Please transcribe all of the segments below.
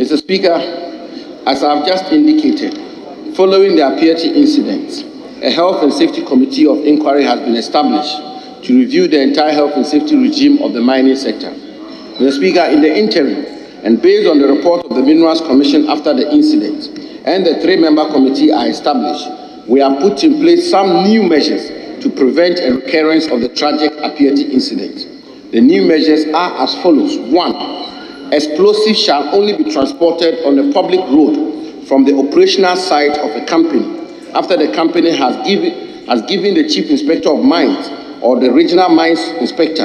Mr. Speaker, as I've just indicated, following the Appiatse incident, a Health and Safety Committee of Inquiry has been established to review the entire health and safety regime of the mining sector. Mr. Speaker, in the interim, and based on the report of the Minerals Commission after the incident, and the three-member committee are established, we have put in place some new measures to prevent a recurrence of the tragic Appiatse incident. The new measures are as follows. 1. Explosives shall only be transported on a public road from the operational site of a company after the company has given the Chief Inspector of Mines or the Regional Mines Inspector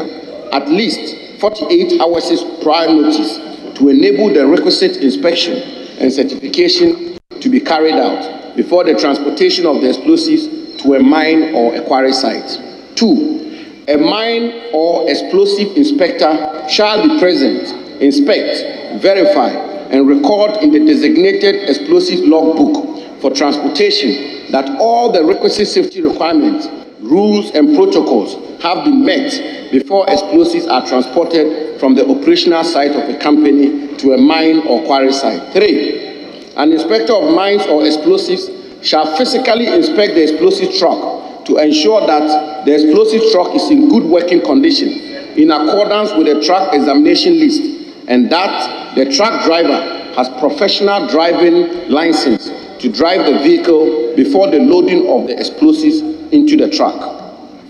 at least 48 hours prior notice to enable the requisite inspection and certification to be carried out before the transportation of the explosives to a mine or a quarry site. 2. A mine or explosive inspector shall be present, inspect, verify, and record in the designated explosive logbook for transportation that all the requisite safety requirements, rules, and protocols have been met before explosives are transported from the operational site of a company to a mine or quarry site. 3. An inspector of mines or explosives shall physically inspect the explosive truck to ensure that the explosive truck is in good working condition in accordance with the truck examination list and that the truck driver has professional driving license to drive the vehicle before the loading of the explosives into the truck.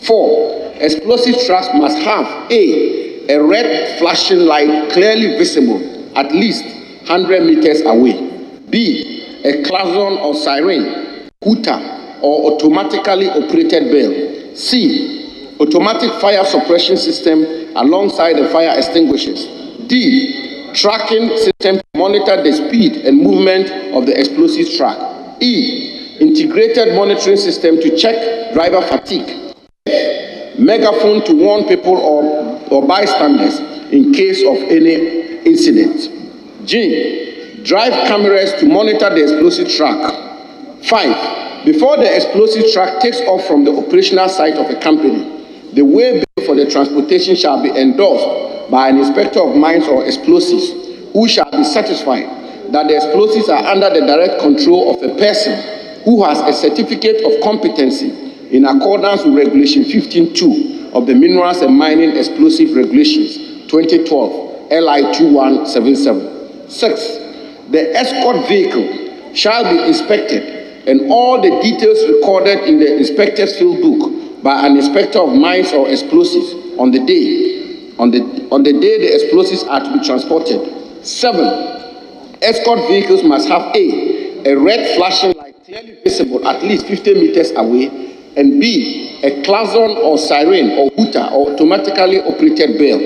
4. Explosive trucks must have a red flashing light clearly visible at least 100 meters away. B. A klaxon or siren, hooter, or automatically operated bell. C. Automatic fire suppression system alongside the fire extinguishers. D. Tracking system to monitor the speed and movement of the explosive truck. E. Integrated monitoring system to check driver fatigue. F. Megaphone to warn people or bystanders in case of any incident. G. Drive cameras to monitor the explosive truck. 5. Before the explosive truck takes off from the operational site of a company, the way bill for the transportation shall be endorsed by an inspector of mines or explosives who shall be satisfied that the explosives are under the direct control of a person who has a certificate of competency in accordance with Regulation 15.2 of the Minerals and Mining Explosive Regulations 2012 LI 2177. 6. The escort vehicle shall be inspected and all the details recorded in the inspector's field book by an inspector of mines or explosives on the day the explosives are to be transported. 7. Escort vehicles must have a red flashing light clearly visible at least 50 meters away, and B. A klaxon or siren or hooter or automatically operated bell.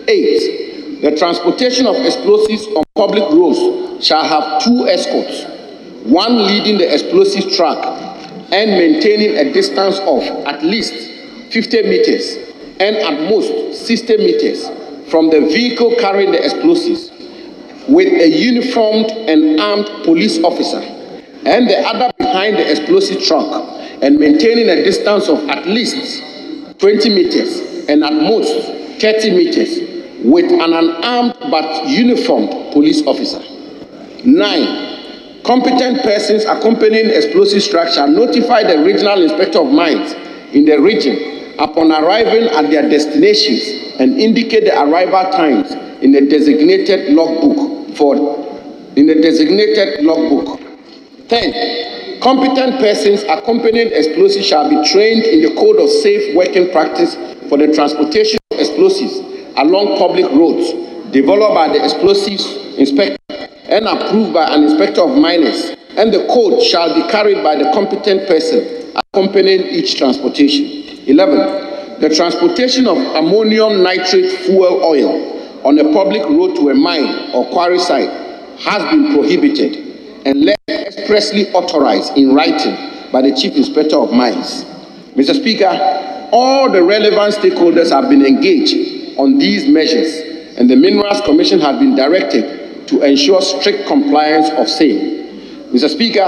8. The transportation of explosives on public roads shall have 2 escorts, one leading the explosive truck and maintaining a distance of at least 50 meters and at most 60 meters from the vehicle carrying the explosives, with a uniformed and armed police officer, and the other behind the explosive truck and maintaining a distance of at least 20 meters and at most 30 meters with an unarmed but uniformed police officer. 9. Competent persons accompanying explosive truck shall notify the regional inspector of mines in the region upon arriving at their destinations and indicate the arrival times in the designated logbook. 10. Competent persons accompanying explosives shall be trained in the Code of Safe Working Practice for the transportation of explosives along public roads, developed by the explosives inspector and approved by an inspector of miners, and the code shall be carried by the competent person accompanying each transportation. 11. The transportation of ammonium nitrate fuel oil on a public road to a mine or quarry site has been prohibited unless expressly authorized in writing by the Chief Inspector of Mines. Mr. Speaker, all the relevant stakeholders have been engaged on these measures, and the Minerals Commission has been directed to ensure strict compliance of same. Mr. Speaker,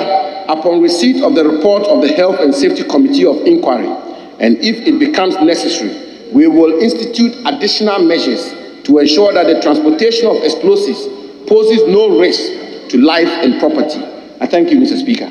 upon receipt of the report of the Health and Safety Committee of Inquiry, and if it becomes necessary, we will institute additional measures to ensure that the transportation of explosives poses no risk to life and property. I thank you, Mr. Speaker.